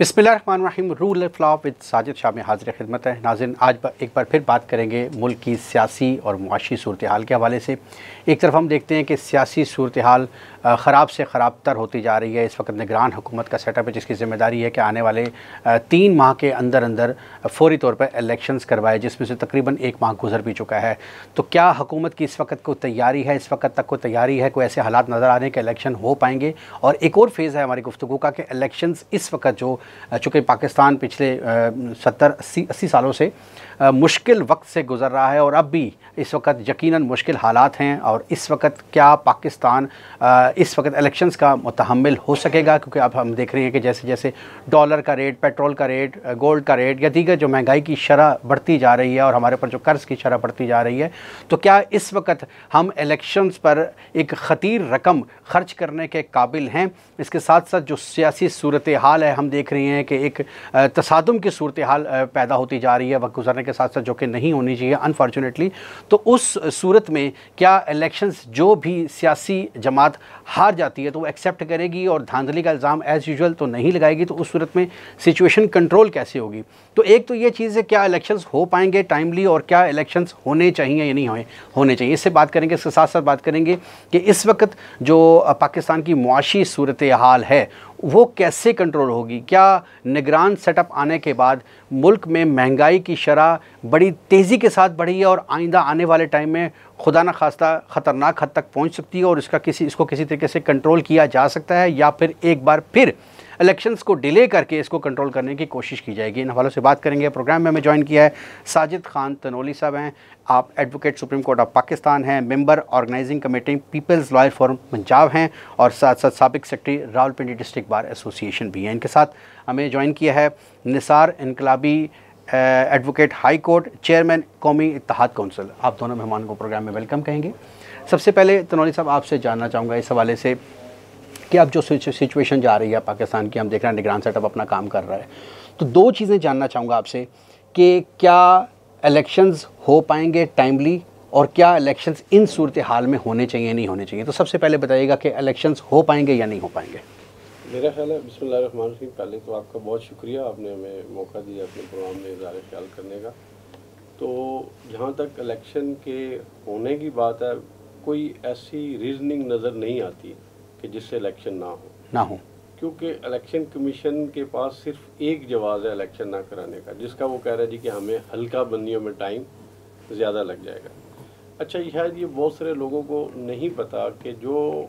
बिस्मिल्लाहिर्रहमानिर्रहीम। Rule of law with Sajid Shah में हाजिर खिदमत है। नाज़रीन, आज एक बार फिर बात करेंगे मुल्क की सियासी और मुआशी सूरत हाल के हवाले से। एक तरफ हम देखते हैं कि सियासी सूरत हाल ख़राब से ख़राब तर होती जा रही है। इस वक्त निगरान हुकूमत का सेटअप है जिसकी ज़िम्मेदारी है कि आने वाले 3 माह के अंदर अंदर फ़ौरी तौर पर इलेक्शंस करवाए, जिसमें से तकरीबन 1 माह गुजर भी चुका है। तो क्या हुकूमत की इस वक्त को तैयारी है, इस वक्त तक को तैयारी है, कोई ऐसे हालात नज़र आ रहे हैं कि इलेक्शन हो पाएंगे? और एक और फेज़ है हमारी गुफ्तगू का कि इलेक्शंस इस वक्त जो चूँकि पाकिस्तान पिछले 70-80 सालों से मुश्किल वक्त से गुज़र रहा है और अब भी इस वक्त यकीनन मुश्किल हालात हैं, और इस वक्त क्या पाकिस्तान इस वक्त इलेक्शंस का मुतहम्मिल हो सकेगा? क्योंकि अब हम देख रहे हैं कि जैसे जैसे डॉलर का रेट, पेट्रोल का रेट, गोल्ड का रेट या दीगर जो महंगाई की शरह बढ़ती जा रही है और हमारे ऊपर जो कर्ज़ की शरह बढ़ती जा रही है, तो क्या इस वक्त हम इलेक्शंस पर एक ख़तीर रकम ख़र्च करने के काबिल हैं? इसके साथ साथ जो सियासी सूरत हाल है, हम देख रहे हैं कि एक तसादुम की सूरत हाल पैदा होती जा रही है वक्त गुजरने के साथ साथ, जो कि नहीं होनी चाहिए अनफॉर्चुनेटली। तो उस सूरत में क्या इलेक्शंस जो भी सियासी जमात हार जाती है तो वो एक्सेप्ट करेगी और धांधली का इल्ज़ाम एज़ यूजुअल तो नहीं लगाएगी? तो उस सूरत में सिचुएशन कंट्रोल कैसे होगी? तो एक तो ये चीज़ है, क्या इलेक्शंस हो पाएंगे टाइमली, और क्या इलेक्शंस होने चाहिए या नहीं होने चाहिए, इससे बात करेंगे। इसके साथ साथ बात करेंगे कि इस वक्त जो पाकिस्तान की मुआशी सूरत हाल है वो कैसे कंट्रोल होगी? क्या निगरान सेटअप आने के बाद मुल्क में महंगाई की शरह बड़ी तेज़ी के साथ बढ़ी है और आइंदा आने वाले टाइम में खुदा न खास्ता ख़तरनाक हद तक पहुंच सकती है और इसको किसी तरीके से कंट्रोल किया जा सकता है, या फिर एक बार फिर इलेक्शंस को डिले करके इसको कंट्रोल करने की कोशिश की जाएगी? इन हवालों से बात करेंगे। प्रोग्राम में हमें ज्वाइन किया है साजिद खान तनोली साहब हैं। आप advocate supreme court of Pakistan हैं, member organising committee people's lawyer forum Punjab हैं, और साथ साथ साबिक secretary Rawalpindi district bar association भी हैं। इनके साथ हमें ज्वाइन किया है Nisar Inqalabi, advocate high court, chairman Qaumi Ittehad council. आप दोनों मेहमान को प्रोग्राम में वेलकम कहेंगे। सबसे पहले तनोली साहब, आपसे जानना चाहूँगा इस हवाले से कि अब जो सिचुएशन जा रही है पाकिस्तान की, हम देख रहे हैं निगरान सेटअप अपना काम कर रहा है, तो 2 चीज़ें जानना चाहूँगा आपसे कि क्या इलेक्शंस हो पाएंगे टाइमली, और क्या इलेक्शंस इन सूरत हाल में होने चाहिए नहीं होने चाहिए? तो सबसे पहले बताइएगा कि इलेक्शंस हो पाएंगे या नहीं हो पाएंगे? मेरा ख्याल है, बिस्मिल्लाहिर्रहमानिर्रहीम, पहले तो आपका बहुत शुक्रिया, आपने हमें मौका दिया अपने प्रोग्राम में इज़हार ख्याल करने का। तो जहाँ तक इलेक्शन के होने की बात है, कोई ऐसी रीजनिंग नज़र नहीं आती कि जिससे इलेक्शन ना हो, क्योंकि इलेक्शन कमीशन के पास सिर्फ एक जवाब है इलेक्शन ना कराने का, जिसका वो कह रहा है जी कि हमें हल्का बंदियों में टाइम ज़्यादा लग जाएगा। अच्छा, शायद ये बहुत सारे लोगों को नहीं पता कि जो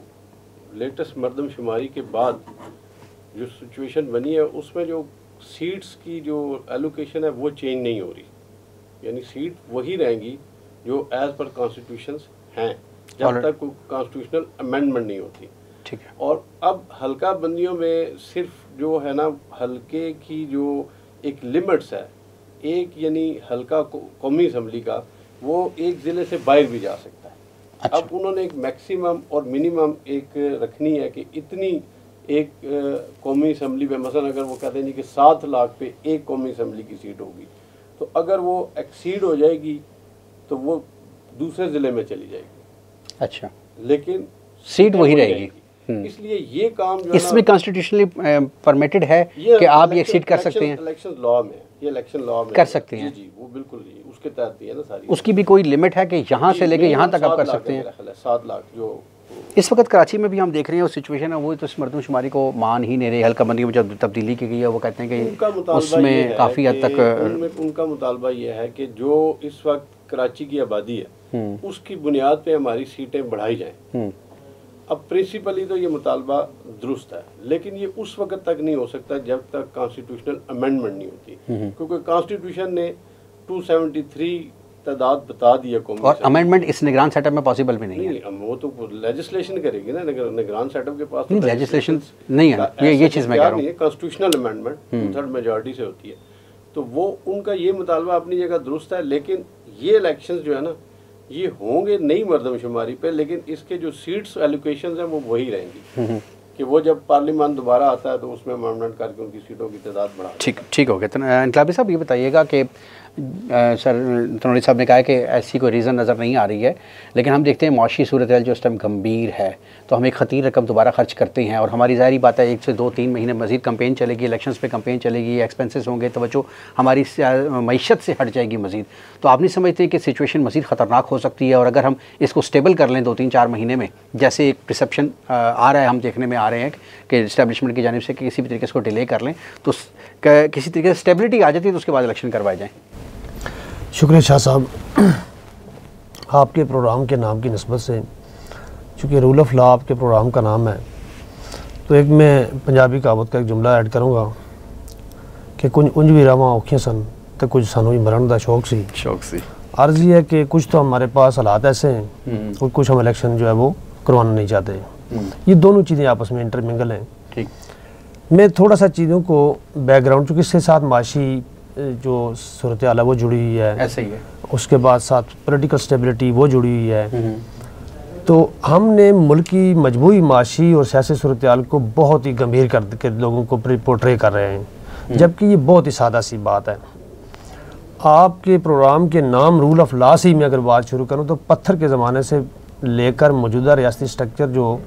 लेटेस्ट मरदमशुमारी के बाद जो सिचुएशन बनी है उसमें जो सीट्स की जो एलोकेशन है वो चेंज नहीं हो रही, यानी सीट वही रहेंगी जो एज़ पर कॉन्स्टिट्यूशंस हैं जब तक कोई कॉन्स्टिट्यूशनल अमेंडमेंट नहीं होती। ठीक है। और अब हल्का बंदियों में सिर्फ जो है ना, हल्के की जो एक लिमिट्स है, एक यानी हल्का कौमी असम्बली का वो एक ज़िले से बाहर भी जा सकता है। अच्छा। अब उन्होंने एक मैक्सिमम और मिनिमम एक रखनी है कि इतनी एक कौमी असम्बली में, मसलन अगर वो कहते हैं कि 7 लाख पे एक कौमी असम्बली की सीट होगी, तो अगर वो एक्सीड हो जाएगी तो वो दूसरे ज़िले में चली जाएगी। अच्छा, लेकिन सीट वही रहेगी। इसलिए ये काम जो इसमें कॉन्स्टिट्यूशनली परमिटेड है कि आप ये एक्सीड कर सकते हैं? इलेक्शन लॉ में, ये इलेक्शन लॉ में कर सकते हैं। जी, वो बिल्कुल जी, उसके तहत ही है ना सारी। उसकी भी कोई लिमिट है कि यहाँ से लेके यहाँ तक आप कर सकते हैं? 7 लाख जो इस वक्त कराची में भी हम देख रहे हैं वो सिचुएशन है, वो तो इस मरदमशुमारी को मान ही नहीं रहे। हल्का बंदी में जब तब्दीली की गई है वो कहते हैं कि उसमें काफ़ी हद तक उनका मुतालबा ये है कि जो इस वक्त कराची की आबादी है उसकी बुनियाद पे हमारी सीटें बढ़ाई जाएं। अब प्रिंसिपली तो ये मुतालबा दुरुस्त है, लेकिन ये उस वक्त तक नहीं हो सकता जब तक कॉन्स्टिट्यूशनल अमेंडमेंट नहीं होती, क्योंकि कॉन्स्टिट्यूशन ने 273 तादाद बता दिया कौमी, और अमेंडमेंट इस निगरान सेटअप में पॉसिबल भी नहीं है। वो तो लेजिस्लेशन करेगी ना, निगरान सेटअप के पास नहीं, लेजिस्लेशन नहीं है, ये चीज़ मैं कह रहा हूँ। कॉन्स्टिट्यूशनल अमेंडमेंट 2/3 मेजॉरिटी से होती है, तो वो उनका ये मुतालबा अपनी जगह दुरुस्त है। लेकिन ये इलेक्शंस जो है ना, ये होंगे नई मरदमशुमारी पे, लेकिन इसके जो सीट्स एलोकेशन हैं वो वही रहेंगी कि वो जब पार्लियामान दोबारा आता है तो उसमें अमेंडमेंट करके उनकी सीटों की तादाद बढ़ा। ठीक हो गया। तो इनकलाबी साहब ये बताइएगा कि सर तनोली साहब ने कहा कि ऐसी कोई रीज़न नज़र नहीं आ रही है, लेकिन हम देखते हैं मुआशी सूरत हाल जो इस टाइम गंभीर है, तो हम एक ख़तीर रकम दोबारा खर्च करते हैं और हमारी ज़ाहिरी बात है 1 से 2-3 महीने मज़ीद कंपेन चलेगी, इलेक्शंस पे कंपेन चलेगी, एक्सपेंसेस होंगे, तवज्जो हमारी मईशत से हट जाएगी मज़ीद। तो आप नहीं समझते कि सिचुएशन मज़ीद ख़तरनाक हो सकती है? और अगर हम इसको स्टेबल कर लें 2-3-4 महीने में, जैसे एक परसेप्शन आ रहा है, हम देखने में आ रहे हैं कि इस्टेब्लिशमेंट की जानिब से कि किसी भी तरीके से इसको डिले कर लें, तो किसी तरीके से स्टेबिलिटी आ जाती है तो उसके बाद इलेक्शन करवाए जाएँ। शुक्रिया शाह साहब, आपके प्रोग्राम के नाम की निस्बत से, चूँकि रूल ऑफ लॉ आपके प्रोग्राम का नाम है, तो एक मैं पंजाबी कहावत का एक जुमला ऐड करूँगा कि कुछ उंज भी रवां औखियां सन तो कुछ सानू ही मरण दा शौक सी। अर्ज़ ये है कि कुछ तो हमारे पास हालात ऐसे हैं और कुछ हम इलेक्शन जो है वो करवाना नहीं चाहते। ये दोनों चीज़ें आपस में इंटरमिंगल हैं। ठीक, मैं थोड़ा सा चीज़ों को बैकग्राउंड, चूँकि इसके साथ माशी जो सूरत हाल है वो जुड़ी हुई है, ऐसे ही है, उसके उसके बाद साथ पॉलिटिकल स्टेबिलिटी वो जुड़ी हुई है। तो हमने मुल्क की मजमूई माशी और सियासी सूरत हाल को बहुत ही गंभीर करके लोगों को पोर्ट्रे कर रहे हैं, जबकि ये बहुत ही सादा सी बात है। आपके प्रोग्राम के नाम रूल ऑफ लॉ से ही मैं अगर बात शुरू करूं तो पत्थर के ज़माने से लेकर मौजूदा रियासती स्ट्रक्चर जो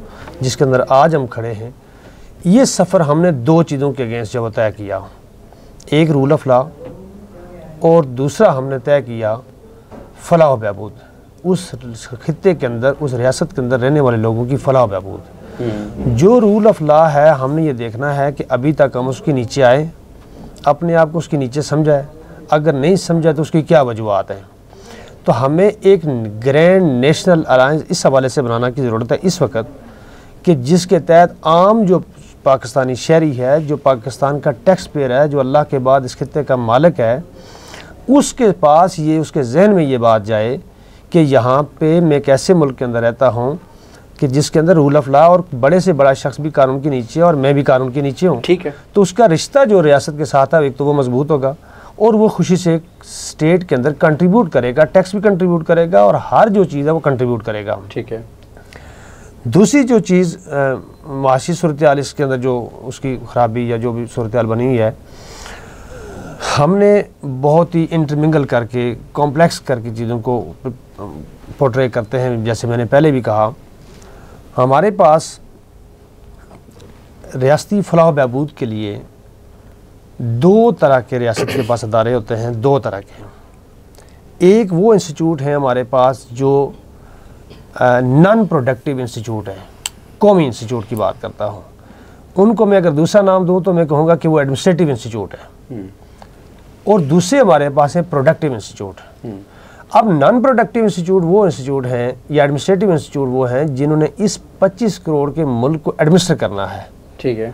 जिसके अंदर आज हम खड़े हैं, ये सफ़र हमने 2 चीज़ों के अगेंस्ट जब तय किया, एक रूल ऑफ लॉ और दूसरा हमने तय किया फलाह बहबूद, उस खित्ते के अंदर, उस रियासत के अंदर रहने वाले लोगों की फलाह बहबूद। जो रूल ऑफ लॉ है हमने ये देखना है कि अभी तक हम उसके नीचे आए, अपने आप को उसके नीचे समझाए, अगर नहीं समझा तो उसकी क्या वजूहत हैं। तो हमें एक ग्रैंड नेशनल अलायंस इस हवाले से बनाना की ज़रूरत है इस वक्त कि जिसके तहत आम जो पाकिस्तानी शहरी है, जो पाकिस्तान का टैक्स पेयर है, जो अल्लाह के बाद इस खित्ते का मालिक है, उसके पास ये, उसके जहन में ये बात जाए कि यहाँ पे मैं एक ऐसे मुल्क के अंदर रहता हूँ कि जिसके अंदर रूल ऑफ लॉ और बड़े से बड़ा शख्स भी कानून के नीचे है और मैं भी कानून के नीचे हूँ। ठीक है, तो उसका रिश्ता जो रियासत के साथ है एक तो वो मजबूत होगा और वो खुशी से स्टेट के अंदर कंट्रीब्यूट करेगा, टैक्स भी कंट्रीब्यूट करेगा और हर जो चीज़ है वो कंट्रीब्यूट करेगा। ठीक है। दूसरी जो चीज़ माशी सूरत हाल इसके अंदर जो उसकी ख़राबी या जो भी सूरत हाल बनी हुई है, हमने बहुत ही इंटरमिंगल करके, कॉम्प्लेक्स करके चीज़ों को पोर्ट्रे करते हैं। जैसे मैंने पहले भी कहा, हमारे पास रियासती फलाह बहबूद के लिए 2 तरह के रियासत के पास अदारे होते हैं, 2 तरह के। एक वो इंस्टीट्यूट है हमारे पास जो नॉन प्रोडक्टिव इंस्टीट्यूट है, कौमी इंस्टीट्यूट की बात करता हूँ। उनको मैं अगर दूसरा नाम दूँ तो मैं कहूँगा कि वो एडमिनिस्ट्रेटिव इंस्टीट्यूट है। और दूसरे हमारे पास है प्रोडक्टिव इंस्टीट्यूट। अब नॉन प्रोडक्टिव इंस्टीट्यूट वो इंस्टीट्यूट हैं या एडमिनिस्ट्रेटिव इंस्टीट्यूट वो हैं जिन्होंने इस 25 करोड़ के मुल्क को एडमिनिस्टर करना है। ठीक है।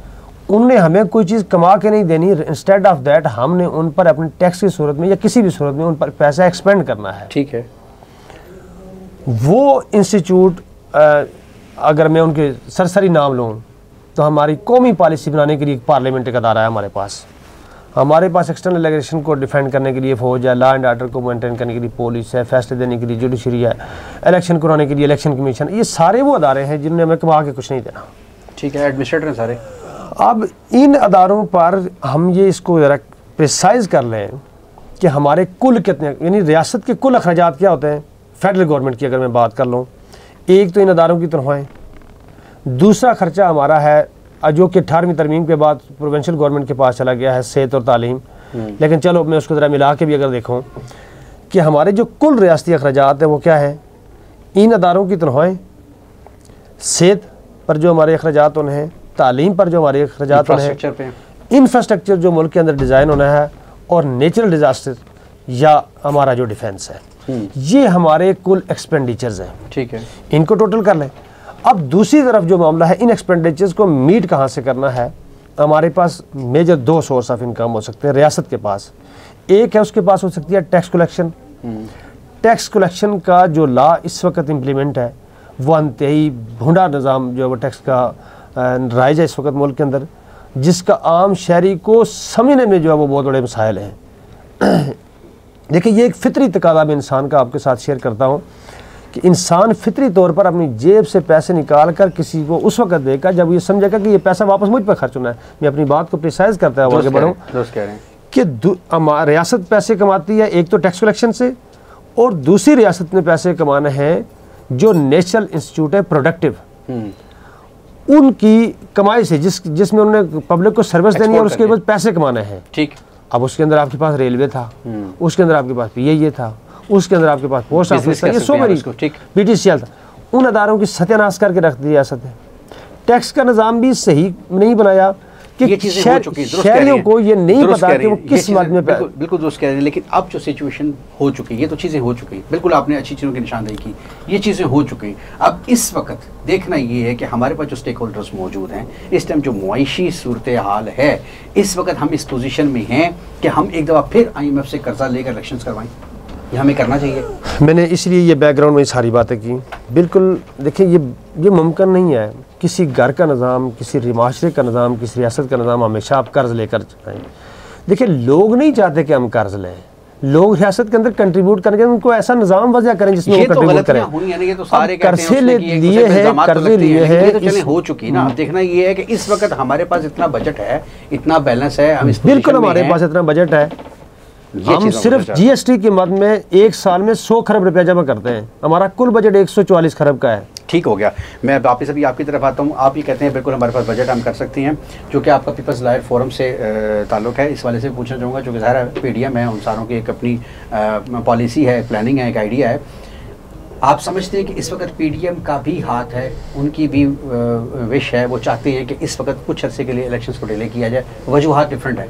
उन्होंने हमें कोई चीज़ कमा के नहीं देनी, इंस्टेड ऑफ दैट हमने उन पर अपने टैक्स की सूरत में या किसी भी सूरत में उन पर पैसा एक्सपेंड करना है। ठीक है। वो इंस्टीट्यूट अगर मैं उनके सरसरी नाम लूँ तो हमारी कौमी पॉलिसी बनाने के लिए एक पार्लियामेंट का अदारा है हमारे पास। हमारे पास एक्सटर्नल एग्रेशन को डिफेंड करने के लिए फ़ौज है, लॉ एंड ऑर्डर को मेंटेन करने के लिए पुलिस है, फैसले देने के लिए जुडिशरी है, इलेक्शन कराने के लिए इलेक्शन कमीशन। ये सारे वो अदारे हैं जिन्होंने हमें कमा के कुछ नहीं देना। ठीक है, एडमिनिस्ट्रेटर हैं सारे। अब इन अदारों पर हम ये इसको ज़रा प्रिसाइज कर लें कि हमारे कुल कितने, यानी रियासत के कुल अखराजात क्या होते हैं। फेडरल गवर्नमेंट की अगर मैं बात कर लूँ, एक तो इन अदारों की तनख्वाहें, दूसरा खर्चा हमारा है जो कि 18वीं तरमीम के बाद प्रोविंशियल गवर्नमेंट के पास चला गया है, सेहत और तालीम। लेकिन चलो मैं उसको ज़रा मिला के भी अगर देखूँ कि हमारे जो कुल रियासती अखराजात हैं वो क्या है, इन अदारों की तनख्वाहें, सेहत पर जो हमारे अखराजात होने हैं, तालीम पर जो हमारे अखराजात होने हैं, इंफ्रास्ट्रक्चर जो मुल्क के अंदर डिज़ाइन होना है, और नेचुरल डिज़ास्टर या हमारा जो डिफेंस है, ये हमारे कुल एक्सपेंडिचर्स हैं। ठीक है, इनको टोटल कर लें। अब दूसरी तरफ जो मामला है, इन एक्सपेंडिचर्स को मीट कहाँ से करना है। हमारे पास मेजर 2 सोर्स ऑफ इनकम हो सकते हैं रियासत के पास। एक है, उसके पास हो सकती है टैक्स कलेक्शन। टैक्स कलेक्शन का जो लॉ इस वक्त इम्प्लीमेंट है वो अंतही भूडा निज़ाम जो है वो टैक्स का राइज है इस वक्त मुल्क के अंदर, जिसका आम शहरी को समझने में जो है वो बहुत बड़े मसाइल हैं। देखिए, ये एक फितरी तकाज़ा मैं इंसान का आपके साथ शेयर करता हूँ कि इंसान फितरी तौर पर अपनी जेब से पैसे निकाल कर किसी को उस वक्त देगा जब ये समझेगा कि ये पैसा वापस मुझ पर खर्च होना है। मैं अपनी बात को प्रिसाइज करता हूँ आगे बढ़ूँ कि रियासत पैसे कमाती है, एक तो टैक्स कलेक्शन से, और दूसरी रियासत में पैसे कमाना है जो नेशनल इंस्टीट्यूट है प्रोडक्टिव, उनकी कमाई से, जिसमें उन्होंने पब्लिक को सर्विस देनी है और उसके बाद पैसे कमाना है। ठीक। अब उसके अंदर आपके पास रेलवे था, उसके अंदर आपके पास PIA था, उसके अंदर आपके पास पोस्ट ऑफिस था, ये सो मेरी BTCL था। उन अदारों की सत्यानाश करके रख दी रियासत है। टैक्स का निज़ाम भी सही नहीं बनाया कि शहरियों को ये नहीं पता कि वो किस बात में बिल्कुल दुरुस्त कह रहे हैं। लेकिन अब जो सिचुएशन हो चुकी है, ये तो चीज़ें हो चुकी, बिल्कुल आपने अच्छी चीज़ों की निशानदेही की, ये चीज़ें हो चुकी। अब इस वक्त देखना ये है कि हमारे पास जो स्टेक होल्डर्स मौजूद हैं, इस टाइम जो मुआशी सूरत हाल है, इस वक्त हम इस पोजीशन में हैं कि हम एक दफ़ा फिर IMF से कर्जा लेकर इलेक्शंस करवाएं, ये हमें करना चाहिए। मैंने इसलिए ये बैकग्राउंड में सारी बातें की। बिल्कुल देखिए, ये मुमकिन नहीं है। किसी घर का निज़ाम, किसी माशरे का निज़ाम, किसी रियासत का निज़ाम हमेशा आप कर्ज लेकर चलाएं। देखिए, लोग नहीं चाहते कि हम कर्ज लें, लोग रियासत के अंदर कंट्रीब्यूट करके उनको ऐसा निज़ाम वजह करें जिसमें वो कंट्रीब्यूट करें। कर्जे लिए हैं, कर्जे लिए हैं, हो चुकी ना। अब देखना ये है कि इस वक्त हमारे पास इतना बजट है, इतना बैलेंस है, हम बिल्कुल हमारे पास इतना बजट है, हम सिर्फ GST के मद में एक साल में 100 खरब रुपया जमा करते हैं। हमारा कुल बजट 144 खरब का है। ठीक हो गया। मैं वापस अभी आपकी तरफ आता हूँ। आप ये कहते हैं बिल्कुल हमारे पास बजट, हम कर सकते हैं, जो कि आपका पीपल्स लॉयर फोरम से ताल्लुक़ है। इस वाले से पूछना चाहूँगा, जो कि ज़ाहिर है PDM है, उन सारों की एक अपनी पॉलिसी है, प्लानिंग है, एक आइडिया है। आप समझते हैं कि इस वक्त PDM का भी हाथ है, उनकी भी विश है, वो चाहते हैं कि इस वक्त कुछ अर्से के लिए इलेक्शंस को डिले किया जाए, वजूहात डिफरेंट है।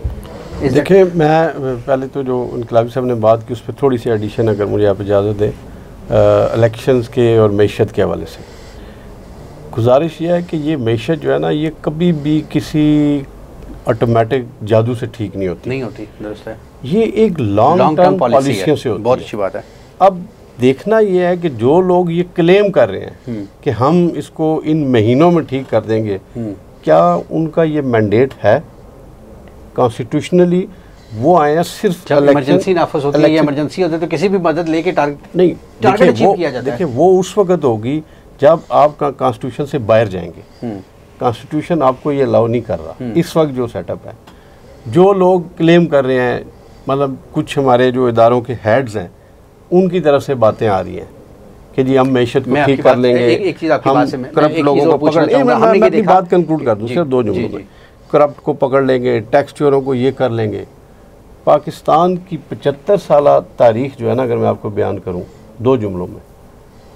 देखिए, मैं पहले तो जो इनकलाबी साहब ने बात की उस पर थोड़ी सी एडिशन अगर मुझे आप इजाज़त दें, इलेक्शंस के और मईशत के हवाले से गुजारिश ये है कि ये मईशत जो है ना, ये कभी भी किसी ऑटोमेटिक जादू से ठीक नहीं होती। दुरुस्त है। ये एक लॉन्ग टर्म पॉलिसियों से होती है। बहुत अच्छी बात है। अब देखना ये है कि जो लोग ये क्लेम कर रहे हैं कि हम इसको इन महीनों में ठीक कर देंगे, क्या उनका ये मैंडेट है कॉन्स्टिट्यूशनली? वो आया सिर्फ इमरजेंसी नाफज होती है या इमरजेंसी होती है तो किसी भी मदद लेके टारगेट नहीं, अचीव किया जाता है। देखिए, वो उस वक्त होगी जब आप कॉन्स्टिट्यूशन से बाहर जाएंगे। कॉन्स्टिट्यूशन आपको ये अलाउ नहीं कर रहा। इस वक्त जो सेटअप है, जो लोग क्लेम कर रहे हैं, मतलब कुछ हमारे जो इदारों के हेड्स हैं, उनकी तरफ से बातें आ रही हैं कि जी हम मैशत को ठीक कर लेंगे, हम करप्ट लोगों को पकड़ लेंगे। मैं अपनी बात कंक्लूड कर दूँ, सिर्फ 2 जुमलों में। करप्ट को पकड़ लेंगे, टैक्स चोरों को ये कर लेंगे। पाकिस्तान की 75 साल तारीख जो है ना, अगर मैं आपको बयान करूं 2 जुमलों में,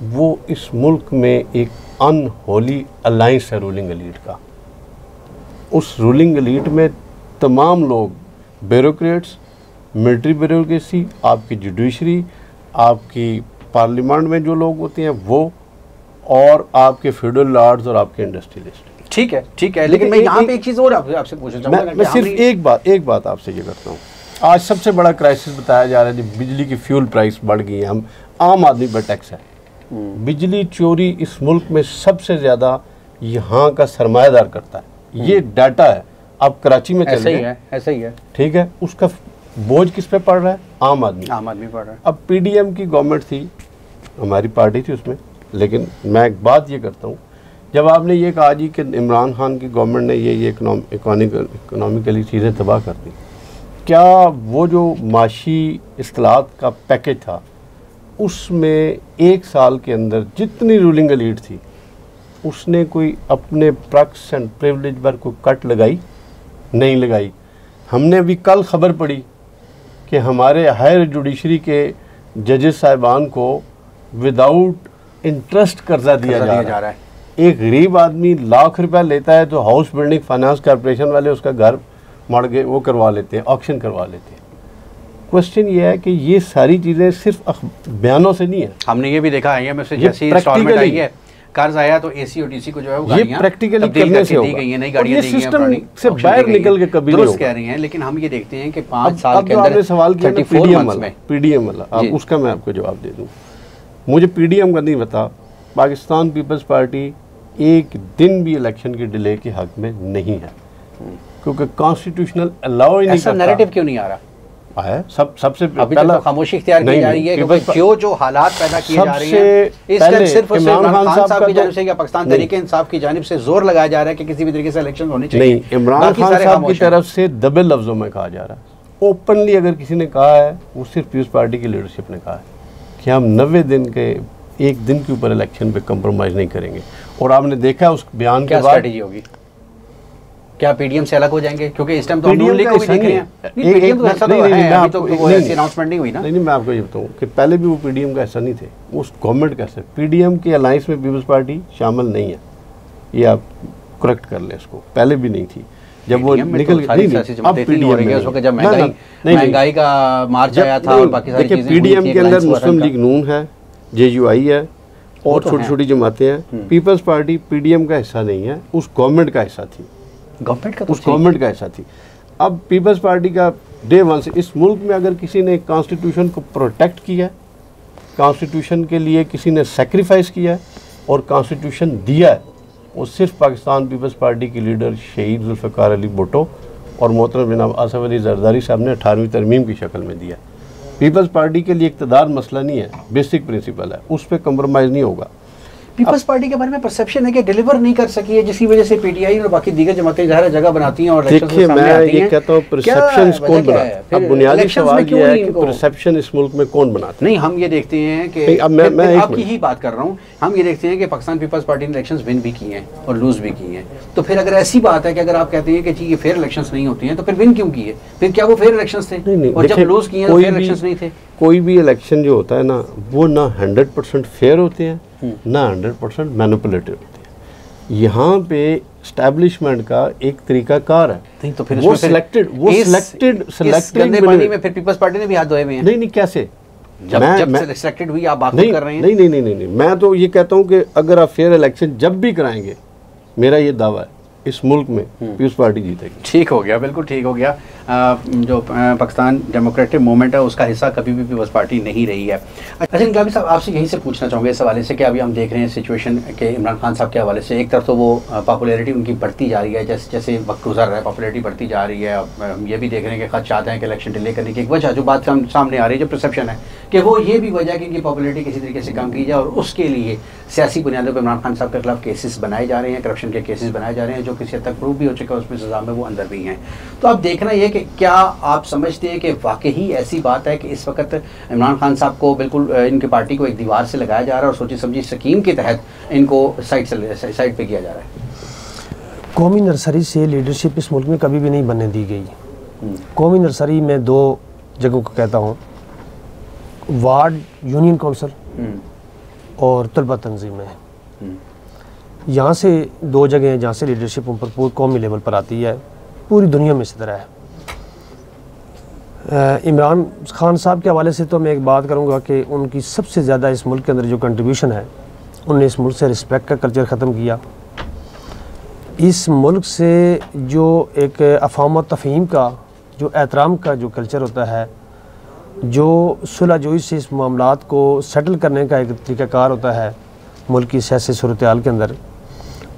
वो इस मुल्क में एक अनहोली अलायंस है रूलिंग एलीट का। उस रूलिंग एलीट में तमाम लोग, ब्यूरोक्रेट्स, मिलिट्री ब्यूरोक्रेसी, आपकी जुडिशरी, आपकी पार्लियामेंट में जो लोग होते हैं वो, और आपके फ्यूडल लॉर्ड्स और आपके इंडस्ट्रियलिस्ट। ठीक है, लेकिन मैं यहाँ पे एक चीज़ और आपसे पूछना चाहूँगा। मैं सिर्फ एक बात आपसे ये करता हूँ। आज सबसे बड़ा क्राइसिस बताया जा रहा है कि बिजली की फ्यूल प्राइस बढ़ गई है, हम आम आदमी पर टैक्स है। बिजली चोरी इस मुल्क में सबसे ज़्यादा यहाँ का सरमायादार करता है, ये डाटा है। आप कराची में चले गए, ऐसा ही है, ठीक है, उसका बोझ किस पे पड़ रहा है? आम आदमी पड़ रहा है। अब PDM की गवर्नमेंट थी, हमारी पार्टी थी उसमें, लेकिन मैं एक बात ये करता हूँ, जब आपने ये कहा जी कि इमरान खान की गवर्नमेंट ने ये इकोनॉमिकली चीज़ें तबाह कर दी, क्या वो जो माशी इस्लाहत का पैकेज था उसमें 1 साल के अंदर जितनी रूलिंग एलीट थी उसने कोई अपने पर्क्स एंड प्रिविलेज पर कोई कट लगाई? नहीं लगाई। हमने अभी कल खबर पड़ी कि हमारे हायर जुडिशरी के जजेस साहिबान को विदाउट इंटरेस्ट कर्जा दिया जा रहा है। एक गरीब आदमी लाख रुपया लेता है तो हाउस बिल्डिंग फाइनेंस कॉर्पोरेशन वाले उसका घर मॉडगेज वो करवा लेते हैं, ऑक्शन करवा लेते हैं। क्वेश्चन ये है कि ये सारी चीज़ें सिर्फ बयानों से नहीं है। हमने ये भी देखा IMF से जैसी इंस्टॉलमेंट आई है, कर्ज आया तो AC और DC को जो है वो ये प्रैक्टिकली करने से होगा। दी गई है, नई गाड़ियां दी गई हैं, सिस्टम से बाहर निकल के कभी नहीं होगा। कह रही हैं, लेकिन हम ये देखते हैं कि 5 साल के अंदर सवाल किया PDM वाला, अब उसका मैं आपको जवाब दे दूँ। मुझे PDM का नहीं पता, पाकिस्तान पीपल्स पार्टी एक दिन भी इलेक्शन के डिले के हक में नहीं है, क्योंकि कॉन्स्टिट्यूशनल अलाउ ही नहीं करता। ऐसा नैरेटिव क्यों नहीं आ रहा? आया। सबसे अभी पहला तो खामोशी इख्तियार की जा रही है, क्योंकि जो हालात पैदा किए जा रहे हैं इस टाइम सिर्फ इमरान खान साहब की जानिब से या पाकिस्तान तहरीक इंसाफ की जानिब से जोर लगाया जा रहा है कि किसी भी तरीके से इलेक्शन होने चाहिए। नहीं, इमरान खान साहब की तरफ से दबे लफ्जों में कहा जा रहा है। ओपनली अगर किसी ने कहा है, वो सिर्फ पीपल्स पार्टी की लीडरशिप ने कहा है कि हम 90 दिन के एक दिन के ऊपर इलेक्शन पे कंप्रोमाइज नहीं करेंगे। और आपने देखा उस बयान के बाद स्ट्रेटजी होगी, क्या पीडीएम से अलग हो जाएंगे? क्योंकि इस टाइम तो नून लीग को भी देख रहे हैं। पीडीएम तो ऐसा तो है, अभी तो वो ऐसी अनाउंसमेंट नहीं हुई ना। नहीं, मैं आपको ये बताऊं कि पहले भी वो पीडीएम का ऐसा नहीं थे, उस गवर्नमेंट का ऐसा। पीडीएम के अलायंस में पीपल्स पार्टी शामिल नहीं है, ये आप करेक्ट कर लें इसको। पहले भी नहीं थी, जब वो निकल अब पीडीएम में उस वक्त जब महंगाई का मार्च आया था और बाकी सारी चीजें। पीडीएम के अंदर मुस्लिम लीग नून है, जेयूआई है और छोटी छोटी जमातें हैं। पीपल्स पार्टी पीडीएम का हिस्सा नहीं है, उस गवर्नमेंट का हिस्सा थी, गवर्नमेंट का तो उस गवर्नमेंट का हिस्सा थी। अब पीपल्स पार्टी का डे वन से इस मुल्क में अगर किसी ने कॉन्स्टिट्यूशन को प्रोटेक्ट किया, कॉन्स्टिट्यूशन के लिए किसी ने सेक्रीफाइस किया और कॉन्स्टिट्यूशन दिया है, वो सिर्फ पाकिस्तान पीपल्स पार्टी की लीडर शहीद जुल्फ़िकार अली भुट्टो और मोहतरम जनाब आसिफ अली जरदारी साहब ने 18वीं तरमीम की शक्ल में दिया। पीपल्स पार्टी के लिए इक़्तिदार मसला नहीं है, बेसिक प्रिंसिपल है, उस पर कंप्रोमाइज़ नहीं होगा। पीपल्स पार्टी के बारे में परसेप्शन है कि डिलीवर नहीं कर सकी है, जिसकी वजह से पीटीआई और बाकी दीगर जमातें ज़ाहिर जगह बनाती हैं और देखिए मैं ये कहता हूँ परसेप्शन कौन बनाता है। अब बुनियादी सवाल ये है कि परसेप्शन इस मुल्क में कौन बनाता है। नहीं, हम ये देखते हैं कि अब मैं आपकी ही बात कर रहा हूँ, हम ये देखते हैं कि पाकिस्तान पीपल्स पार्टी ने इलेक्शंस विन भी किए हैं और लूज भी किए हैं। तो फिर अगर ऐसी बात है कि अगर आप कहते हैं कि जी ये फेयर इलेक्शंस नहीं होती हैं, तो फिर विन क्यों किए? फिर क्या वो फेयर इलेक्शंस थे? और जब लूज किए तो फेयर इलेक्शंस नहीं थे। कोई भी इलेक्शन जो होता है ना, वो ना 100% फेयर होते हैं ना 100% मैनिपुलेटिव होते हैं। यहाँ पे स्टैब्लिशमेंट का एक तरीका कार है। नहीं तो फिर वो सिलेक्टेड गंदे पानी में फिर पीपल्स पार्टी ने भी हाथ धोए हुए हैं। नहीं कैसे? जब सिलेक्टेड हुई आप बात कर रहे हैं। नहीं, मैं तो ये कहता हूँ कि अगर आप फेयर इलेक्शन जब भी कराएंगे, मेरा ये दावा है इस मुल्क में पीपल्स पार्टी जीतेगी। ठीक हो गया, बिल्कुल ठीक हो गया। जो पाकिस्तान डेमोक्रेटिक मूवमेंट है उसका हिस्सा कभी भी पीपल्स पार्टी नहीं रही है। अच्छा इनकलाबी साहब, आपसे यहीं से पूछना चाहूँगे इस हवाले से कि अभी हम देख रहे हैं सिचुएशन के इमरान खान साहब के हवाले से। एक तरफ तो वो पॉपुलैरिटी उनकी बढ़ती जा रही है, जैसे जैसे वक्त गुजर रहा है पॉपुलैरिटी बढ़ती जा रही है। हम ये भी देख रहे हैं कि खदशात हैं कि इलेक्शन डिले करने की एक वजह जो बात सामने आ रही है, जो परसेप्शन है कि वो ये भी वजह है कि इनकी पॉपुलैरिटी किसी तरीके से कम की जाए और उसके लिए सियासी बुनियादों पर इमरान खान साहब के खिलाफ केसेस बनाए जा रहे हैं, करप्शन के केसेस बनाए जा रहे हैं, जो किसी हद तक प्रूव भी हो चुका है, उसमें सजा में वो अंदर भी हैं। तो अब देखना ये कि क्या आप समझते हैं कि वाकई ऐसी बात है कि इस वक्त इमरान खान साहब को बिल्कुल इनकी पार्टी को एक दीवार से लगाया जा रहा है और सोची समझी स्कीम के तहत इनको साइड पे किया जा रहा है? कौमी नर्सरी से लीडरशिप इस मुल्क में कभी भी नहीं बनने दी गई। कौमी नर्सरी में दो जगहों को कहता हूँ, वार्ड यूनियन काउंसिल और तलबा तंजीम है। यहाँ से दो जगह हैं जहाँ से लीडरशिप ऊपर कौमी लेवल पर आती है, पूरी दुनिया में इसी तरह है। इमरान खान साहब के हवाले से तो मैं एक बात करूँगा कि उनकी सबसे ज़्यादा इस मुल्क के अंदर जो कंट्रीब्यूशन है, उन्होंने इस मुल्क से रिस्पेक्ट का कल्चर ख़त्म किया। इस मुल्क से जो एक अफ़ाम व तफ़हीम का जो एहतराम का जो कल्चर होता है, जो सुलहजोई से इस मामलात को सेटल करने का एक तरीक़ाकार होता है मुल्क की सियासी सूरत हाल के अंदर,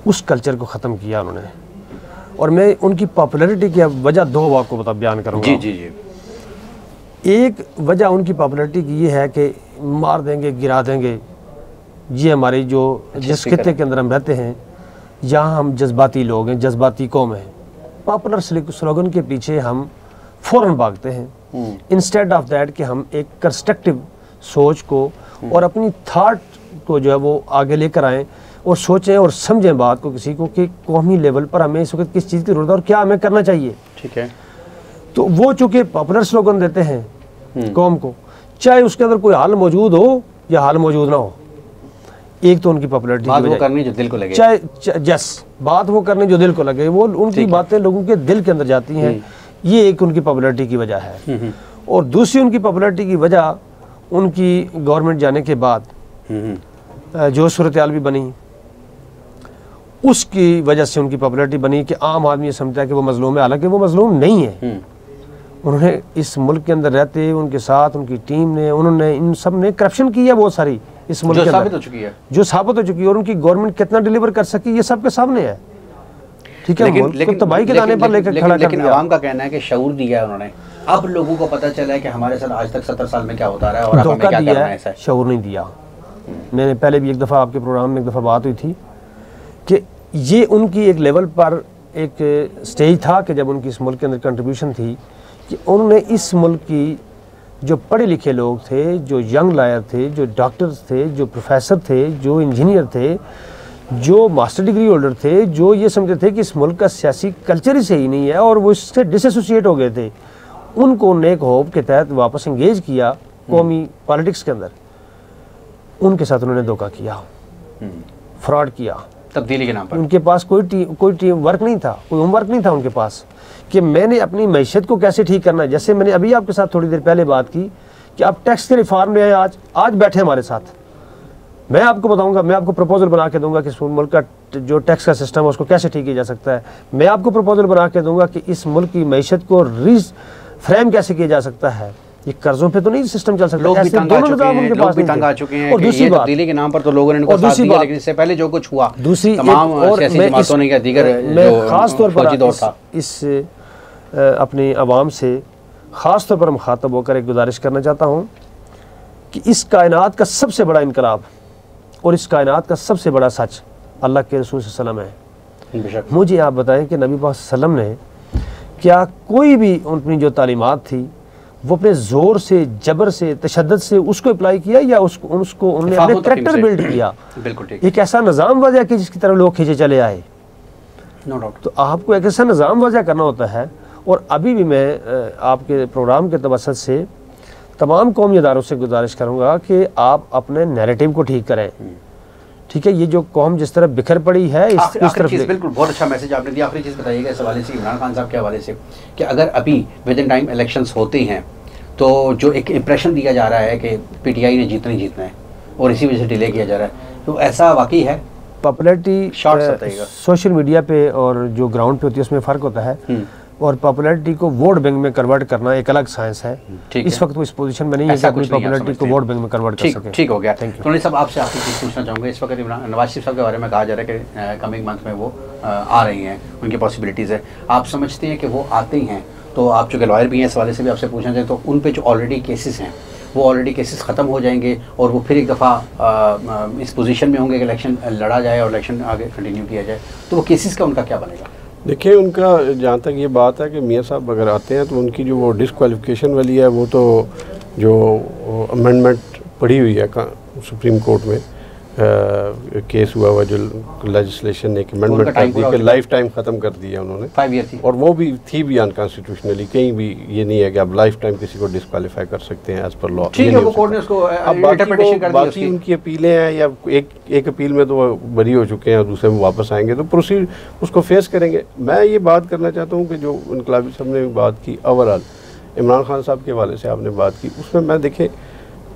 उस कल्चर को ख़त्म किया उन्होंने। और मैं उनकी पॉपुलैरिटी की वजह दो आपको बयान करूँगा। जी। एक वजह उनकी पॉपुलैरिटी की ये है कि मार देंगे, गिरा देंगे, ये हमारी जो जिस खित्ते के अंदर हम रहते हैं, यहाँ हम जज्बाती लोग हैं, जज्बाती कौम है। पॉपुलर स्लोगन के पीछे हम फ़ौरन भागते हैं, इंस्टेड ऑफ दैट कि हम एक कंस्ट्रक्टिव सोच को और अपनी थाट को जो है वो आगे लेकर आएँ और सोचें और समझें बात को किसी को कि कौमी लेवल पर हमें इस वक्त किस चीज़ की ज़रूरत है और क्या हमें करना चाहिए। ठीक है। तो वो चूँकि पॉपुलर स्लोगन देते हैं कौम को, चाहे उसके अंदर कोई हाल मौजूद हो या हाल मौजूद ना हो, एक तो उनकी पॉपुलैरिटी बात वो करनी जो दिल को लगे, चाहे बात वो करनी जो दिल को लगे, वो उनकी बातें लोगों के दिल के अंदर जाती हैं। ये एक उनकी पॉपुलैरिटी की वजह है। और दूसरी उनकी पॉपुलैरिटी की वजह उनकी गवर्नमेंट जाने के बाद जो सूरत हाल भी बनी, उसकी वजह से उनकी पॉपुलैरिटी बनी कि आम आदमी ये समझता है कि वो मजलूम है, हालांकि वो मजलूम नहीं है। उन्होंने इस मुल्क के अंदर रहते, उनके साथ उनकी टीम ने, उन्होंने इन सब ने करप्शन की है बहुत सारी इस मुल्क के अंदर, जो साबित हो चुकी है, और उनकी गवर्नमेंट कितना डिलीवर कर सकी, ये सबके सामने है। ठीक है, मुल्क को तबाही के दाने पर लेकर खड़ा कर दिया। लेकिन आवाम का कहना है कि शऊर दिया है उन्होंने, अब लोगों को पता चला है कि हमारे साथ आज तक 70 साल में क्या होता रहा है और अब हमें क्या करना है। ऐसा शऊर नहीं दिया। मैंने पहले भी एक दफ़ा आपके प्रोग्राम में एक दफ़ा बात हुई थी कि ये उनकी एक लेवल पर एक स्टेज था कि जब उनकी इस मुल्क के अंदर कंट्रीब्यूशन थी कि उन्होंने इस मुल्क की जो पढ़े लिखे लोग थे, जो यंग लॉयर थे, जो डॉक्टर्स थे, जो प्रोफेसर थे, जो इंजीनियर थे, जो मास्टर डिग्री होल्डर थे, जो ये समझते थे कि इस मुल्क का सियासी कल्चर ही सही नहीं है और वो इससे डिसएसोसिएट हो गए थे, उनको नेक होप के तहत वापस इंगेज किया कौमी पॉलिटिक्स के अंदर। उनके साथ उन्होंने धोखा किया, फ्रॉड किया, तब्दीली के नाम पर। उनके पास कोई टीम वर्क नहीं था, कोई होमवर्क नहीं था उनके पास कि मैंने अपनी मैशत को कैसे ठीक करना है। जैसे मैंने अभी आपके साथ थोड़ी देर पहले बात की कि आप टैक्स के रिफॉर्म में आज बैठे हमारे साथ, मैं आपको बताऊंगा, मैं आपको प्रपोजल बना के दूंगा कि इस मुल्क का जो टैक्स का सिस्टम है उसको कैसे ठीक किया जा सकता है। मैं आपको प्रपोजल बना के दूंगा कि इस मुल्क की मैशत को फ्रेम कैसे किया जा सकता है। ये कर्जों पे तो नहीं सिस्टम चल सकता। लोग भी तंग आ चुके हैं। और दूसरी बात, तब्दीली के नाम पर तो लोगों ने इनको साथ दिया, लेकिन इससे पहले जो कुछ हुआ दूसरी तमाम सियासी जमातों ने, दीगर मैं खास तौर पर इस अपनी आवाम से ख़ास तौर पर मुखातब होकर एक गुजारिश करना चाहता हूँ कि इस कायनात का सबसे बड़ा इनकलाब और इस कायनात का सबसे बड़ा सच अल्लाह के रसूल सल्लल्लाहु अलैहि वसल्लम है। मुझे आप बताएं कि नबी पाक सल्लल्लाहु अलैहि वसल्लम ने क्या कोई भी अपनी जो तालीमात थी वो अपने ज़ोर से, जबर से, तशद्दुद से उसको अप्लाई किया या उसको उन्होंने अपने करैक्टर बिल्ड किया? बिल्कुल ठीक। एक ऐसा निज़ाम वजह कि जिसकी तरफ लोग खींचे चले आए। No doubt. तो आपको एक ऐसा निज़ाम वजह करना होता है। और अभी भी मैं आपके प्रोग्राम के तवसत से तमाम कौमी इदारों से गुजारिश करूँगा कि आप अपने नैरेटिव को ठीक करें। ठीक है, ये जो कौम जिस तरह बिखर पड़ी है इस तरफ। बिल्कुल, बहुत अच्छा मैसेज आपने दिया। आखिरी चीज़ बताइएगा इस हवाले से, इमरान खान साहब के हवाले से, कि अगर अभी विद इन टाइम इलेक्शंस होते हैं तो जो एक इम्प्रेशन दिया जा रहा है कि पीटीआई ने जीतना है और इसी वजह से डिले किया जा रहा है, तो ऐसा वाकई है? पॉपुलैरिटी सोशल मीडिया पे और जो ग्राउंड पे होती है उसमें फ़र्क होता है, और पॉपुलैरिटी को वोट बैंक में कन्वर्ट करना एक अलग साइंस है। इस वक्त वो इस पोजीशन में नहीं है कि अपनी पॉपुलैरिटी को वोट बैंक में कन्वर्ट कर सके। ठीक हो गया। तो साहब, आपसे आखिरी चीज़ पूछना चाहूँगा। इस वक्त नवाज शरीफ साहब के बारे में कहा जा रहा है कि कमिंग मंथ में वो आ रही हैं, उनकी पॉसिबिलिटीज़ है। आप समझते हैं कि वो आते हैं? तो आप चूँकि लॉयर भी हैं, इस वाले से भी आपसे पूछना चाहिए, तो उन पे जो ऑलरेडी केसेस हैं वो ऑलरेडी केसेस ख़त्म हो जाएंगे और वो फिर एक दफ़ा इस पोजीशन में होंगे कि इलेक्शन लड़ा जाए और इलेक्शन आगे कंटिन्यू किया जाए, तो वो केसेस का उनका क्या बनेगा? देखिए, उनका जहाँ तक ये बात है कि मियाँ साहब अगर आते हैं तो उनकी जो वो डिसक्वालिफिकेशन वाली है, वो तो जो अमेंडमेंट पड़ी हुई है सुप्रीम कोर्ट में केस हुआ जो लेजिस्लेशन ने अमेंडमेंट कर दी कि लाइफ टाइम ख़त्म कर दिया उन्होंने। 5 ईयर थी, और वो भी थी भी अनकॉन्स्टिट्यूशनली। कहीं भी ये नहीं है कि आप लाइफ टाइम किसी को डिस्क्वालीफाई कर सकते हैं एज पर लॉ। ठीक है, वो कोर्ट ने उसको इंटरप्रिटेशन कर दी। बाकी उनकी अपीलें हैं, या एक अपील में तो वो बरी हो चुके हैं और दूसरे में वापस आएंगे, तो प्रोसीड उसको फेस करेंगे। मैं ये बात करना चाहता हूँ कि जो इनकलाबी साहब ने बात की, ओवरऑल इमरान खान साहब के हवाले से आपने बात की, उसमें मैं देखे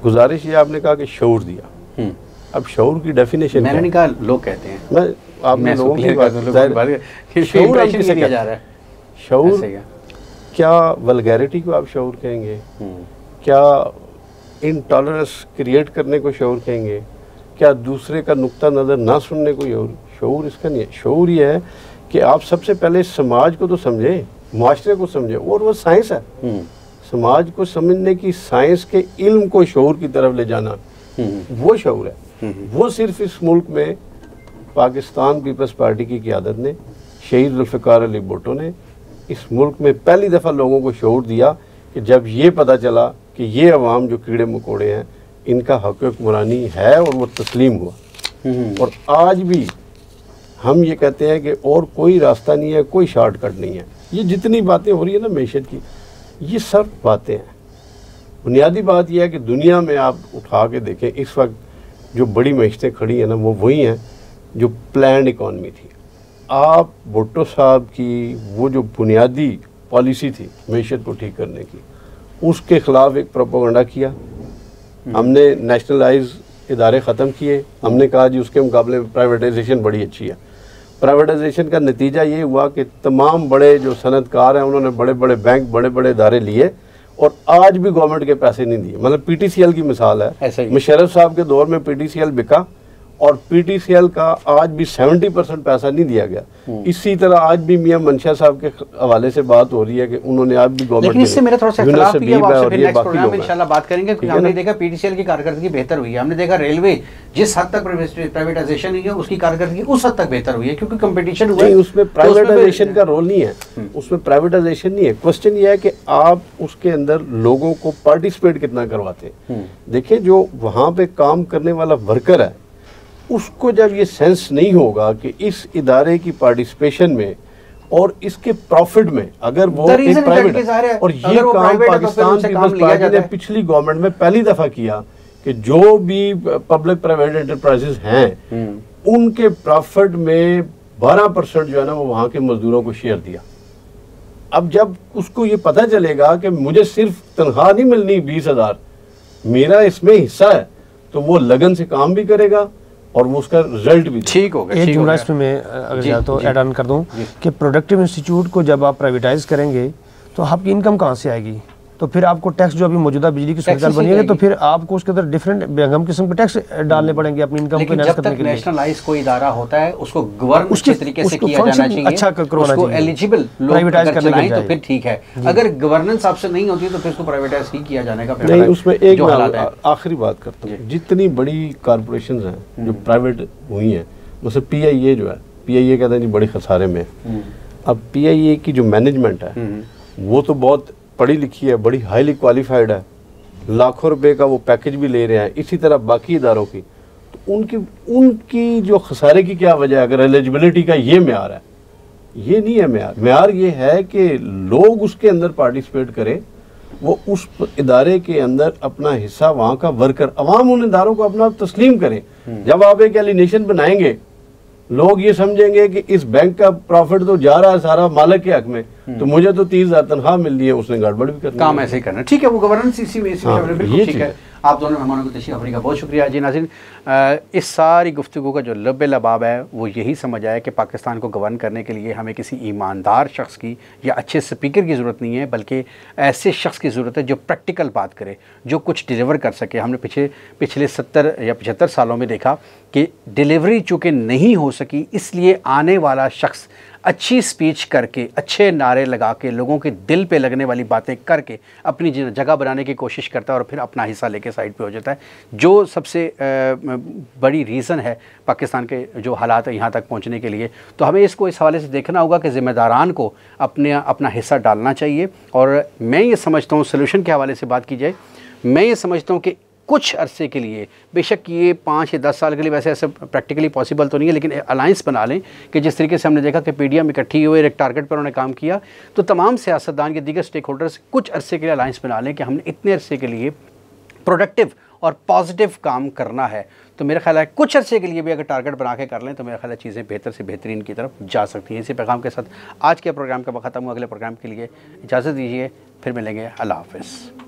गुजारिश ये आपने कहा कि शऊर दिया। अब शऊर की डेफिनेशन मैंने नहीं कहा, लोग कहते हैं। मैं आपने लोगों की बात शऊर किसे किया जा रहा है? शऊर क्या वल्गैरिटी को आप शऊर कहेंगे? क्या इनटॉलरेंस क्रिएट करने को शऊर कहेंगे? क्या दूसरे का नुक्ता नज़र ना सुनने को शऊर इसका नहीं है। शऊर ये है कि आप सबसे पहले समाज को तो समझें, माशरे को समझें, और वो साइंस है। समाज को समझने की साइंस के इल्म को शऊर की तरफ ले जाना, वो शऊर है। वो सिर्फ इस मुल्क में पाकिस्तान पीपल्स पार्टी की क़यादत ने, शहीद जुल्फ़िकार अली भुट्टो ने इस मुल्क में पहली दफ़ा लोगों को शऊर दिया कि जब ये पता चला कि ये अवाम जो कीड़े मकोड़े हैं इनका हक़ हुक्मरानी है, और वो तस्लीम हुआ। और आज भी हम ये कहते हैं कि और कोई रास्ता नहीं है, कोई शॉर्टकट नहीं है। ये जितनी बातें हो रही है ना मैशत की, ये सब बातें हैं। बुनियादी बात यह है कि दुनिया में आप उठा के देखें, इस वक्त जो बड़ी मैशतें खड़ी हैं ना, वो वही हैं जो प्लान्ड इकॉनमी थी। आप भुट्टो साहब की वो जो बुनियादी पॉलिसी थी मैशत को ठीक करने की, उसके ख़िलाफ़ एक प्रोपेगेंडा किया। हमने नेशनलाइज इदारे ख़त्म किए, हमने कहा जी उसके मुकाबले में प्राइवेटाइजेशन बड़ी अच्छी है। प्राइवेटाइजेशन का नतीजा ये हुआ कि तमाम बड़े जो सनतकार हैं उन्होंने बड़े बड़े बैंक, बड़े बड़े इदारे लिए और आज भी गवर्नमेंट के पैसे नहीं दिए। मतलब पीटीसीएल की मिसाल है, मुशर्रफ साहब के दौर में पीटीसीएल बिका और पीटीसीएल का आज भी 70% पैसा नहीं दिया गया। इसी तरह आज भी मियां मंशा साहब के हवाले से बात हो रही है कि उन्होंने आज भी गवर्नमेंट, लेकिन इससे मेरा थोड़ा सा इख्तिलाफ भी है, आपसे फिर नेक्स्ट प्रोग्राम में इंशाल्लाह बात करेंगे, क्योंकि हमने देखा पीटीसीएल की कारकर्दगी बेहतर हुई है। हमने देखा रेलवे जिस हद तक प्राइवेटाइजेशन हुई है उसकी कारकर्दगी उस हद तक बेहतर हुई है, क्योंकि कंपटीशन हुआ है। उसमें प्राइवेटाइजेशन का रोल नहीं है, उसमें प्राइवेटाइजेशन नहीं है। क्वेश्चन ये है कि आप उसके अंदर लोगों को पार्टिसिपेट कितना करवाते हैं। देखिए, जो वहाँ पे काम करने वाला वर्कर है उसको जब ये सेंस नहीं होगा कि इस इदारे की पार्टिसिपेशन में और इसके प्रॉफिट में, अगर वो एक प्राइवेट, और ये काम पाकिस्तान पीपल्स पार्टी ने पिछली गवर्नमेंट में पहली दफा किया कि जो भी पब्लिक प्राइवेट एंटरप्राइजेस हैं उनके प्रॉफिट में 12% जो है ना वो वहाँ के मजदूरों को शेयर दिया। अब जब उसको ये पता चलेगा कि मुझे सिर्फ तनख्वाह नहीं मिलनी 20,000, मेरा इसमें हिस्सा है, तो वो लगन से काम भी करेगा और वो उसका रिजल्ट भी ठीक होगा। एक जुमला इसमें मैं अगर तो ऐड ऑन कर दूं कि प्रोडक्टिव इंस्टीट्यूट को जब आप प्राइवेटाइज करेंगे तो आपकी इनकम कहाँ से आएगी? तो फिर आपको टैक्स जो अभी मौजूदा बिजली की सूरत बनी है, तो फिर आपको उसके अंदर डिफरेंट बेगम किस्म के टैक्स डालने पड़ेंगे अपनी इनकम को एनहांस करने के लिए। नेशनलाइज कोई इदारा होता है उसको गवर्न अच्छे तरीके से किया जाना चाहिए, अच्छा करवाना चाहिए, एलिजिबल प्राइवेटाइज करने तो फिर ठीक है। अगर गवर्नेंस आपसे नहीं होती तो फिर उसको प्राइवेटाइज ही किया जाने का नहीं। उसमें एक आखिरी बात करता हूँ, जितनी बड़ी कॉर्पोरेशन हैं जो प्राइवेट हुई हैं, जैसे PIA जो है, PIA कहते हैं जी बड़े खसारे में। अब PIA की जो मैनेजमेंट है वो तो बहुत पढ़ी लिखी है, बड़ी हाईली क्वालिफाइड है, लाखों रुपए का वो पैकेज भी ले रहे हैं। इसी तरह बाकी इदारों की, तो उनकी जो खसारे की क्या वजह है? अगर एलिजिबिलिटी का ये म्यार है, ये नहीं है म्यार ये है कि लोग उसके अंदर पार्टिसिपेट करें, वो उस इदारे के अंदर अपना हिस्सा, वहाँ का वर्कर, अवाम उन इदारों को अपना तस्लीम करें। जब आप एक एलिनेशन बनाएंगे, लोग ये समझेंगे कि इस बैंक का प्रॉफिट तो जा रहा है सारा मालिक के हक में, तो मुझे तो 30,000 तनख्वाह मिल रही है, उसने गड़बड़ भी करना, काम ऐसे ही करना। ठीक है, वो गवर्नेंस इसी में बिल्कुल ठीक है। आप दोनों मेहमानों को तशरीफ रखने का बहुत शुक्रिया। जी नाज़रीन, इस सारी गुफ्तगू का जो लब्बे लबाब है वो यही समझ आया कि पाकिस्तान को गवर्न करने के लिए हमें किसी ईमानदार शख्स की या अच्छे स्पीकर की ज़रूरत नहीं है, बल्कि ऐसे शख्स की ज़रूरत है जो प्रैक्टिकल बात करे, जो कुछ डिलीवर कर सके। हमने पिछले 70 या 75 सालों में देखा कि डिलीवरी चूँकि नहीं हो सकी, इसलिए आने वाला शख्स अच्छी स्पीच करके, अच्छे नारे लगा के, लोगों के दिल पे लगने वाली बातें करके अपनी जगह बनाने की कोशिश करता है और फिर अपना हिस्सा लेके साइड पे हो जाता है। जो सबसे बड़ी रीज़न है पाकिस्तान के जो हालात है यहाँ तक पहुँचने के लिए। तो हमें इसको इस हवाले से देखना होगा कि ज़िम्मेदारान को अपना हिस्सा डालना चाहिए। और मैं ये समझता हूँ, सोल्यूशन के हवाले से बात की जाए, मैं ये समझता हूँ कि कुछ अरसे के लिए, बेशक ये 5 या 10 साल के लिए वैसे ऐसे प्रैक्टिकली पॉसिबल तो नहीं है, लेकिन अलायंस बना लें कि जिस तरीके से हमने देखा कि PDM इकट्ठी हुए एक टारगेट पर उन्होंने काम किया, तो तमाम सियासतदान के दीगर स्टेक होल्डर्स कुछ अरसे के लिए अलायंस बना लें कि हमने इतने अरसे के लिए प्रोडक्टिव और पॉजिटिव काम करना है। तो मेरा ख्याल है कुछ अरसे के लिए भी अगर टारगेट बना के कर लें तो मेरा ख्याल है चीज़ें बेहतर से बेहतरीन की तरफ जा सकती हैं। इसी पैगाम के साथ आज के प्रोग्राम का ख़त्म हुआ। अगले प्रोग्राम के लिए इजाज़त दीजिए, फिर मिलेंगे। अल्लाह हाफ़िज़।